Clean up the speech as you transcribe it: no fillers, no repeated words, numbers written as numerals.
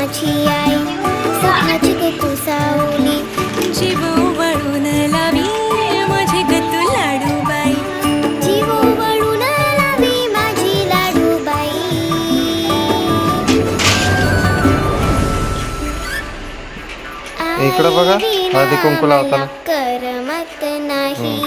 माझी आई सखाची ग तू सावली जीव वळून लावी माझी ग तू लाडूबाई जीव वळून लावी माझी लाडूबाई इकडं बघा हळदी कुंकू लावताना करमत नाही